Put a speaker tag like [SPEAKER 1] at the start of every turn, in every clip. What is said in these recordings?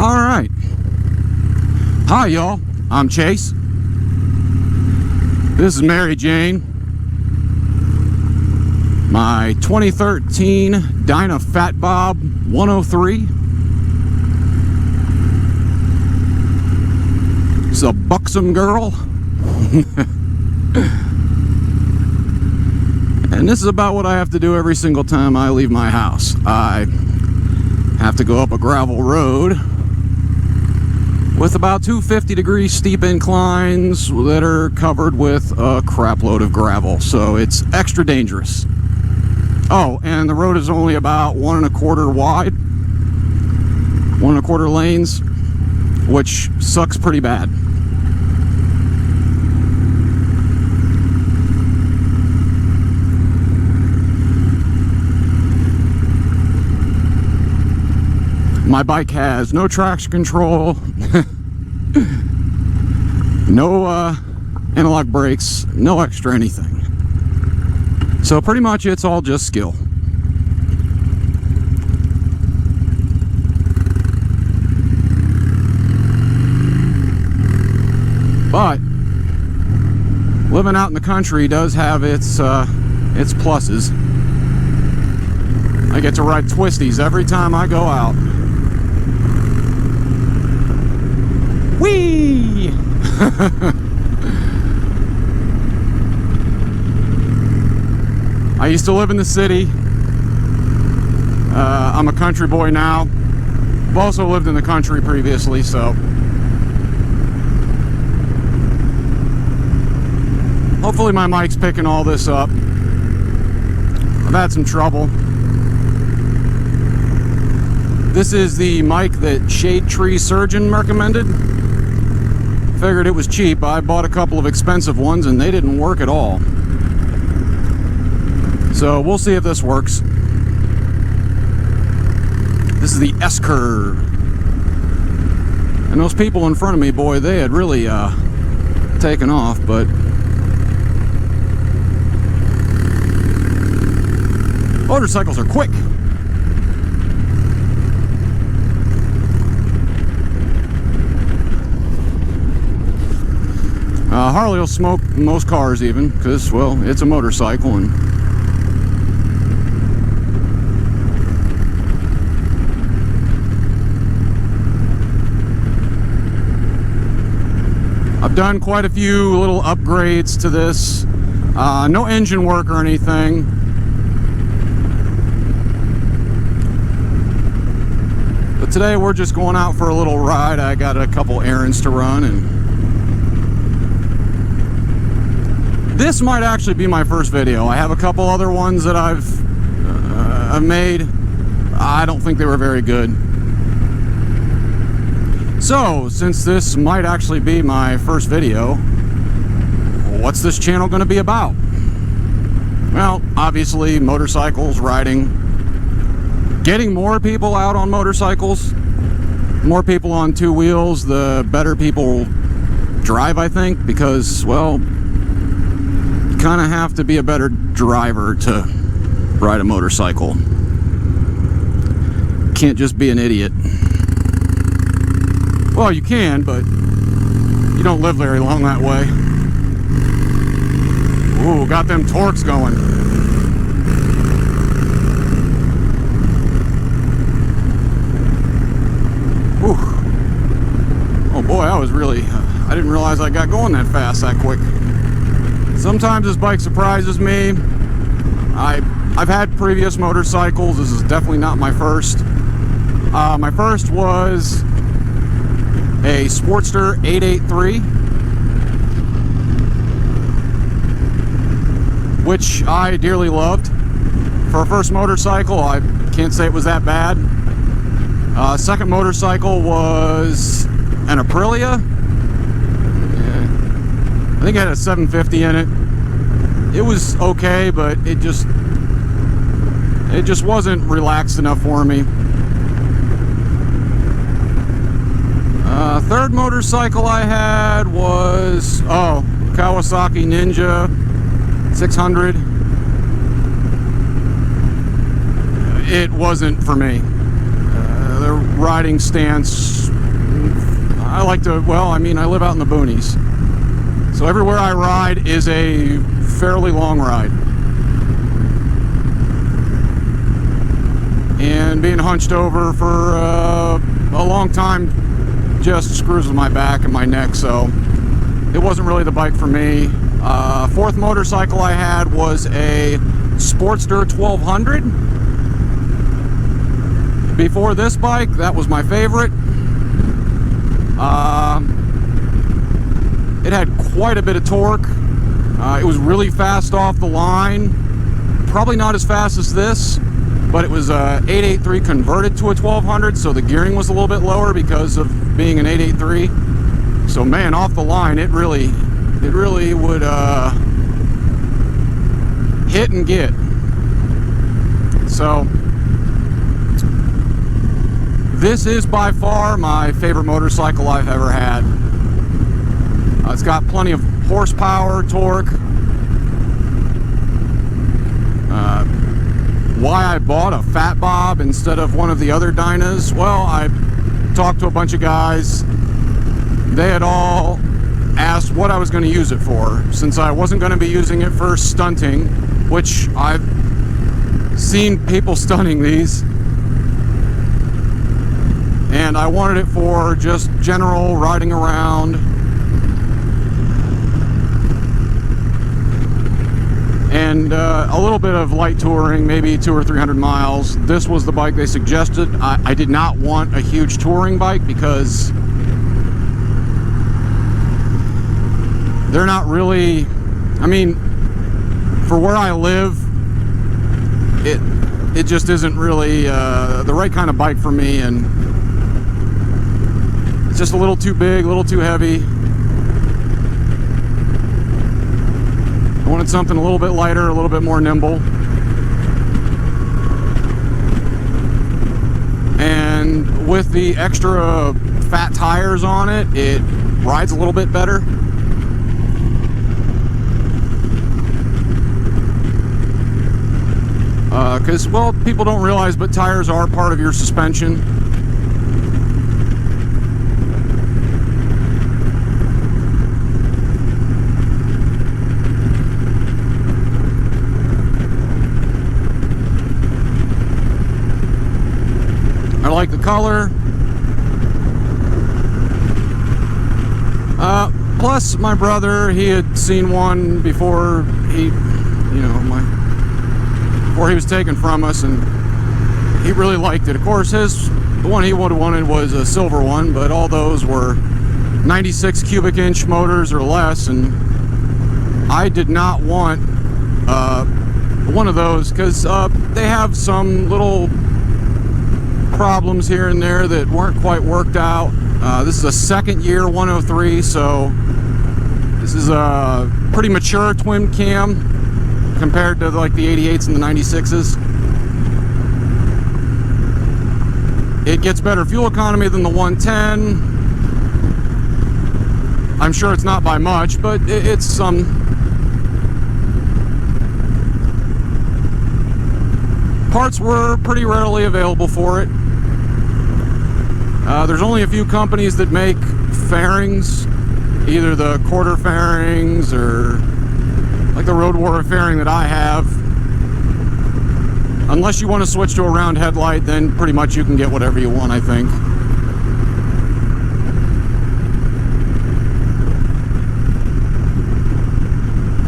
[SPEAKER 1] All right. Hi, y'all. I'm Chase. This is Mary Jane. My 2013 Dyna Fat Bob 103. It's a buxom girl. And this is about what I have to do every single time I leave my house. I have to go up a gravel road with about 250-degree steep inclines that are covered with a crap load of gravel, so it's extra dangerous. Oh, and the road is only about 1 1/4 wide, 1 1/4 lanes, which sucks pretty bad. My bike has no traction control, no analog brakes, no extra anything. So pretty much it's all just skill. But living out in the country does have its pluses. I get to ride twisties every time I go out. Whee! I used to live in the city. I'm a country boy now. I've also lived in the country previously, so hopefully my mic's picking all this up. I've had some trouble. This is the mic that Shade Tree Surgeon recommended. Figured it was cheap. I bought a couple of expensive ones and they didn't work at all. So we'll see if this works. This is the S-Curve. And those people in front of me, boy, they had really taken off, but motorcycles are quick. Harley will smoke most cars even, because, well, it's a motorcycle. And I've done quite a few little upgrades to this. No engine work or anything. But today we're just going out for a little ride. I got a couple errands to run, and this might actually be my first video. I have a couple other ones that I've made. I don't think they were very good. So, since this might actually be my first video, what's this channel going to be about? Well, obviously motorcycles, riding, getting more people out on motorcycles. More people on two wheels, the better people drive, I think, because, well, kind of have to be a better driver to ride a motorcycle. Can't just be an idiot. Well, you can, but you don't live very long that way. Ooh, got them torques going. Ooh. Oh boy, I was really, I didn't realize I got going that fast, that quick. Sometimes this bike surprises me. I've had previous motorcycles. This is definitely not my first. My first was a Sportster 883, which I dearly loved. For a first motorcycle, I can't say it was that bad. Second motorcycle was an Aprilia. I think it had a 750 in it. It was okay, but it just wasn't relaxed enough for me. Third motorcycle I had was, Kawasaki Ninja 600. It wasn't for me. The riding stance I like to, well, I mean, I live out in the boonies. So everywhere I ride is a fairly long ride. And being hunched over for a long time just screws with my back and my neck, so it wasn't really the bike for me. Fourth motorcycle I had was a Sportster 1200. Before this bike, that was my favorite. It had quite a bit of torque. It was really fast off the line. Probably not as fast as this, but it was a 883 converted to a 1200, so the gearing was a little bit lower because of being an 883. So man, off the line, it really would hit and get. So this is by far my favorite motorcycle I've ever had. It's got plenty of horsepower, torque. Why I bought a Fat Bob instead of one of the other Dynas? Well, I talked to a bunch of guys. They had all asked what I was going to use it for, since I wasn't going to be using it for stunting, which I've seen people stunting these, and I wanted it for just general riding around. And a little bit of light touring, maybe 200 or 300 miles. This was the bike they suggested. I did not want a huge touring bike because they're not really, I mean, for where I live, it just isn't really the right kind of bike for me, and it's just a little too big, a little too heavy. I wanted something a little bit lighter, a little bit more nimble. And with the extra fat tires on it, it rides a little bit better. Because, well, people don't realize, but tires are part of your suspension. I like the color. Plus, my brother, he had seen one before he, before he was taken from us, and he really liked it. Of course, the one he would have wanted was a silver one, but all those were 96 cubic inch motors or less, and I did not want one of those because they have some little problems here and there that weren't quite worked out. This is a second year 103, so this is a pretty mature twin cam compared to like the 88s and the 96s. It gets better fuel economy than the 110. I'm sure it's not by much, but it's some. Parts were pretty readily available for it. There's only a few companies that make fairings, either the quarter fairings or like the Road Warrior fairing that I have. Unless you want to switch to a round headlight, then pretty much you can get whatever you want, I think.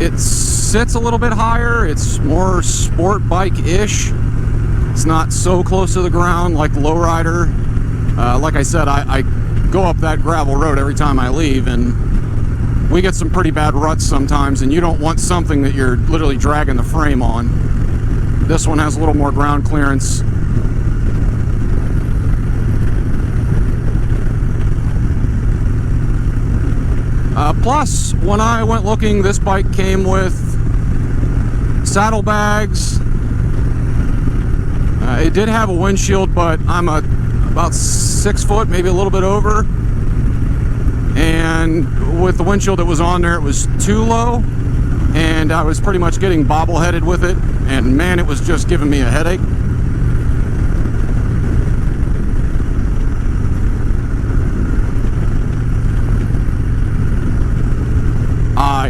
[SPEAKER 1] It sits a little bit higher. It's more sport bike-ish. It's not so close to the ground like lowrider. Like I said, I go up that gravel road every time I leave, and we get some pretty bad ruts sometimes, and you don't want something that you're literally dragging the frame on. This one has a little more ground clearance. Plus, when I went looking, this bike came with saddlebags. It did have a windshield, but I'm about 6 foot, maybe a little bit over. And with the windshield that was on there, it was too low. And I was pretty much getting bobbleheaded with it. And man, it was just giving me a headache.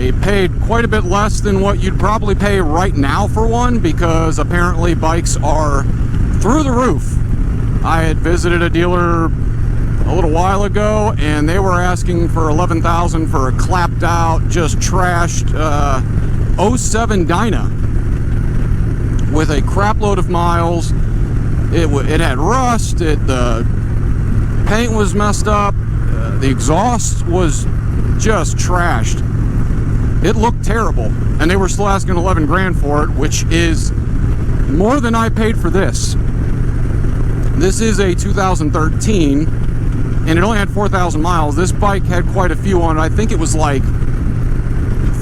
[SPEAKER 1] I paid quite a bit less than what you'd probably pay right now for one, because apparently bikes are through the roof. I had visited a dealer a little while ago, and they were asking for $11,000 for a clapped out, just trashed 07 Dyna with a crap load of miles. It had rust, the paint was messed up, the exhaust was just trashed. It looked terrible, and they were still asking 11 grand for it, which is more than I paid for this. This is a 2013, and it only had 4,000 miles. This bike had quite a few on it. I think it was like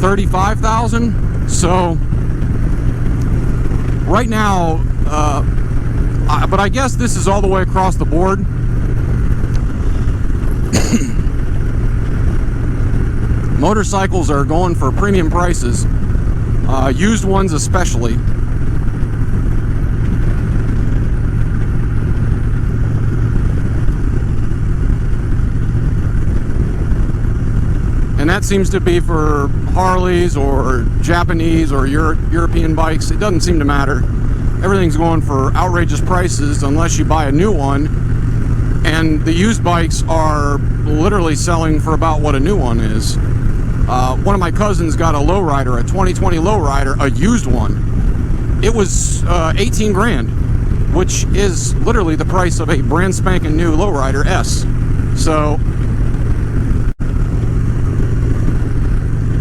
[SPEAKER 1] 35,000. So right now, but I guess this is all the way across the board. Motorcycles are going for premium prices, used ones especially. And that seems to be for Harleys or Japanese or European bikes. It doesn't seem to matter. Everything's going for outrageous prices unless you buy a new one. And the used bikes are literally selling for about what a new one is. One of my cousins got a lowrider, a 2020 lowrider, a used one. It was 18 grand, which is literally the price of a brand spanking new lowrider S. So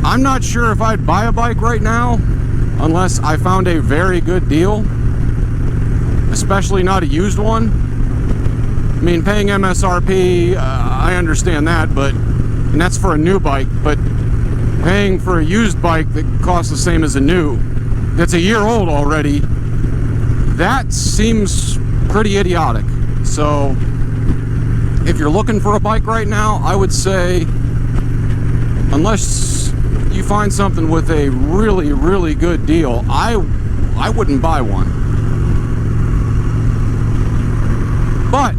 [SPEAKER 1] I'm not sure if I'd buy a bike right now unless I found a very good deal, especially not a used one. I mean, paying MSRP, I understand that, and that's for a new bike, but paying for a used bike that costs the same as a new, that's a year old already, that seems pretty idiotic. So if you're looking for a bike right now, I would say, unless you find something with a really, really good deal, I wouldn't buy one. But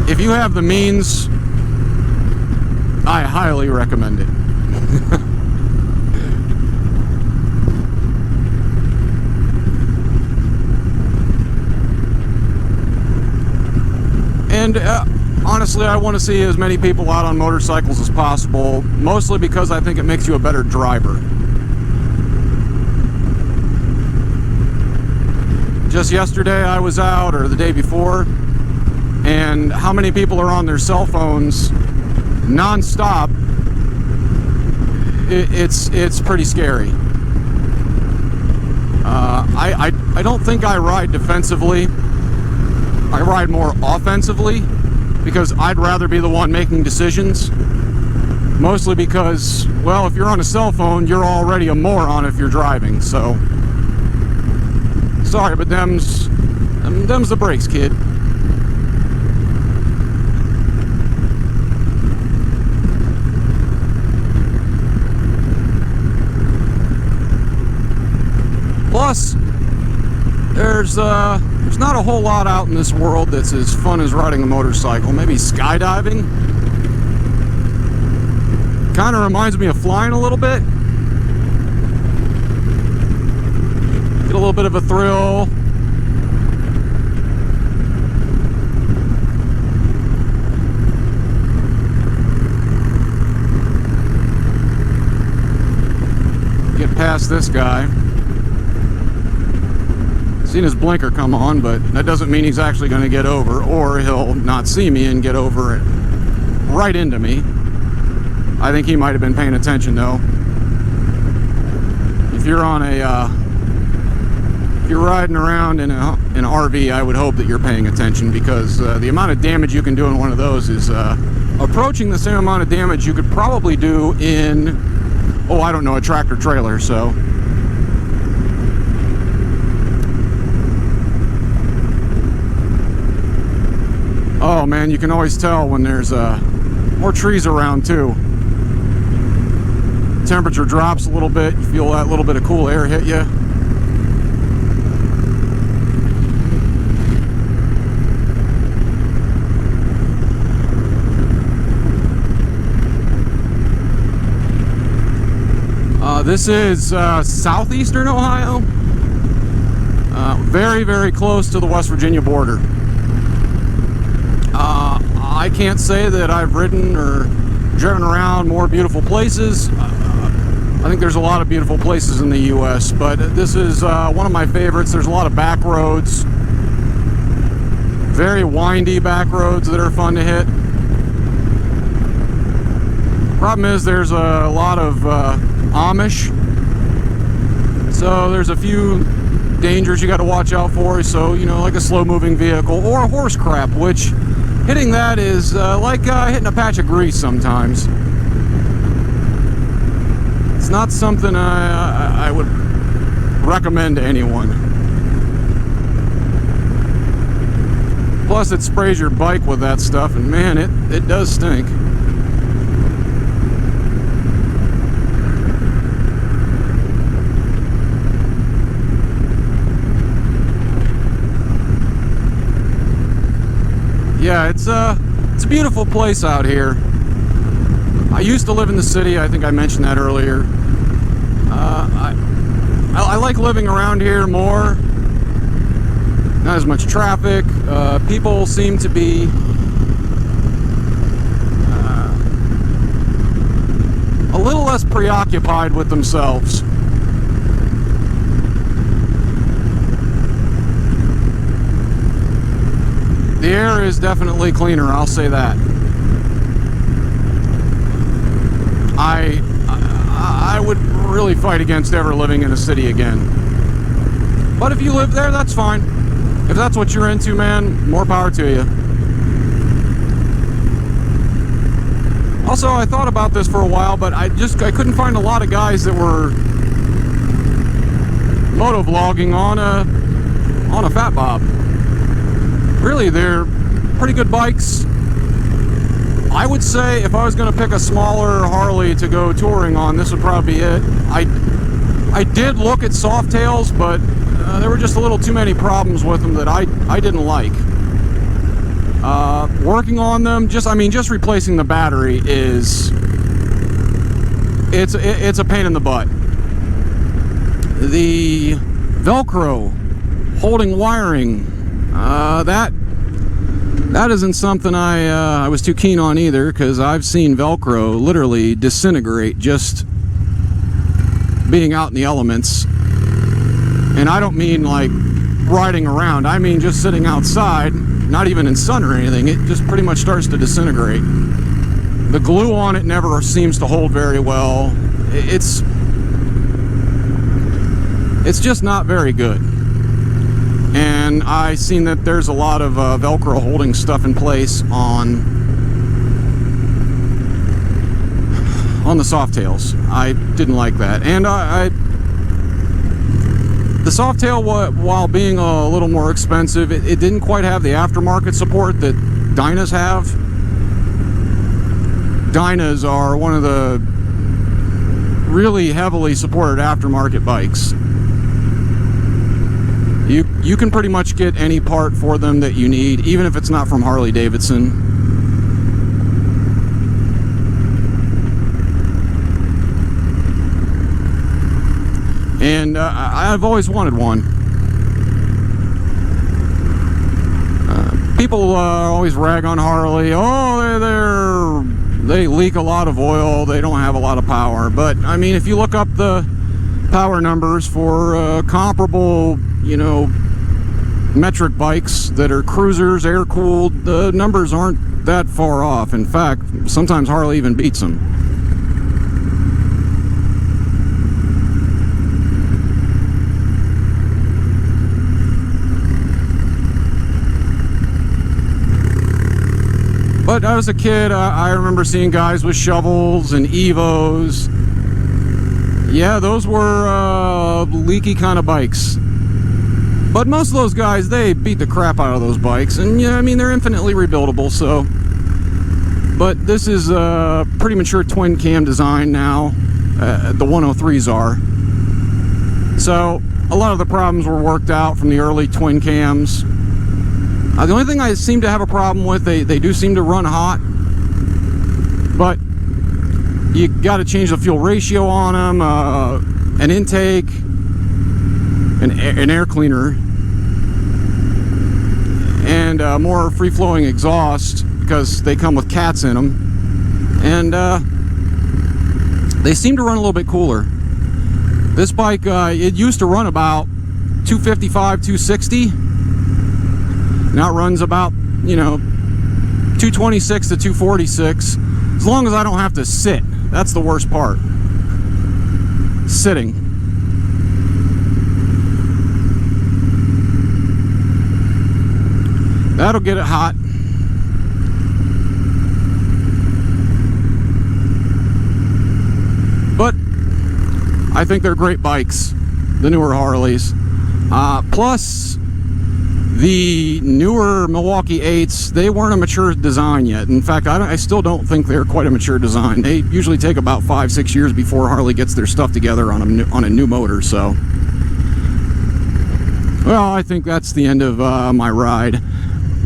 [SPEAKER 1] if you have the means, I highly recommend it. And honestly, I want to see as many people out on motorcycles as possible, mostly because I think it makes you a better driver. Just yesterday I was out, or the day before, and how many people are on their cell phones non-stop, it's pretty scary. I don't think I ride defensively. I ride more offensively, because I'd rather be the one making decisions. Mostly because, well, if you're on a cell phone, you're already a moron if you're driving, so sorry, but them's the brakes, kid. Plus, there's not a whole lot out in this world that's as fun as riding a motorcycle. Maybe skydiving. Kind of reminds me of flying a little bit. Get a little bit of a thrill. Get past this guy. Seen his blinker come on, but that doesn't mean he's actually going to get over, or he'll not see me and get over it right into me. I think he might have been paying attention though. If you're on if you're riding around in an RV, I would hope that you're paying attention, because the amount of damage you can do in one of those is approaching the same amount of damage you could probably do in, oh, I don't know, a tractor trailer. So oh man, you can always tell when there's more trees around too. Temperature drops a little bit, you feel that little bit of cool air hit you. This is southeastern Ohio. Very, very close to the West Virginia border. I can't say that I've ridden or driven around more beautiful places. I think there's a lot of beautiful places in the U.S., but this is one of my favorites. There's a lot of back roads, very windy back roads that are fun to hit. Problem is there's a lot of Amish, so there's a few dangers you got to watch out for. So, you know, like a slow-moving vehicle or a horse crap, which hitting that is like hitting a patch of grease sometimes. It's not something I would recommend to anyone. Plus, it sprays your bike with that stuff, and man, it does stink. Yeah, it's a beautiful place out here. I used to live in the city. I think I mentioned that earlier. I like living around here more. Not as much traffic. People seem to be a little less preoccupied with themselves. The air is definitely cleaner, I'll say that. I would really fight against ever living in a city again. But if you live there, that's fine. If that's what you're into, man, more power to you. Also, I thought about this for a while, but I couldn't find a lot of guys that were motovlogging on a Fat Bob. Really, they're pretty good bikes. I would say if I was going to pick a smaller Harley to go touring on, this would probably be it. I did look at Softails, but there were just a little too many problems with them that I didn't like. Working on them, just replacing the battery is it's a pain in the butt. The Velcro holding wiring, that isn't something I was too keen on either, because I've seen Velcro literally disintegrate just being out in the elements. And I don't mean like riding around, I mean just sitting outside, not even in sun or anything. It just pretty much starts to disintegrate. The glue on it never seems to hold very well. It's just not very good. And I seen that there's a lot of Velcro holding stuff in place on the Softails. I didn't like that. And the Softail, while being a little more expensive, it didn't quite have the aftermarket support that Dynas have. Dynas are one of the really heavily supported aftermarket bikes. You can pretty much get any part for them that you need, even if it's not from Harley-Davidson. And I've always wanted one. People always rag on Harley. Oh, they leak a lot of oil. They don't have a lot of power. But I mean, if you look up the power numbers for comparable, you know, metric bikes that are cruisers, air-cooled, the numbers aren't that far off. In fact, sometimes Harley even beats them. But as a kid, I remember seeing guys with shovels and Evos. Yeah, those were leaky kind of bikes. But most of those guys, they beat the crap out of those bikes. And yeah, I mean, they're infinitely rebuildable, so. But this is a pretty mature twin cam design now. The 103s are. So a lot of the problems were worked out from the early twin cams. The only thing I seem to have a problem with, they do seem to run hot. But You got to change the fuel ratio on them, an intake, an air cleaner, and more free-flowing exhaust, because they come with cats in them. And they seem to run a little bit cooler. This bike, it used to run about 255, 260. Now it runs about, 226 to 246, as long as I don't have to sit. That's the worst part. Sitting. That'll get it hot. But I think they're great bikes, the newer Harleys. Plus, the newer Milwaukee 8s, they weren't a mature design yet. In fact, I still don't think they're quite a mature design. They usually take about 5-6 years before Harley gets their stuff together on a new motor. So, well, I think that's the end of my ride.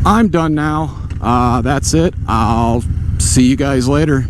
[SPEAKER 1] I'm done now. That's it. I'll see you guys later.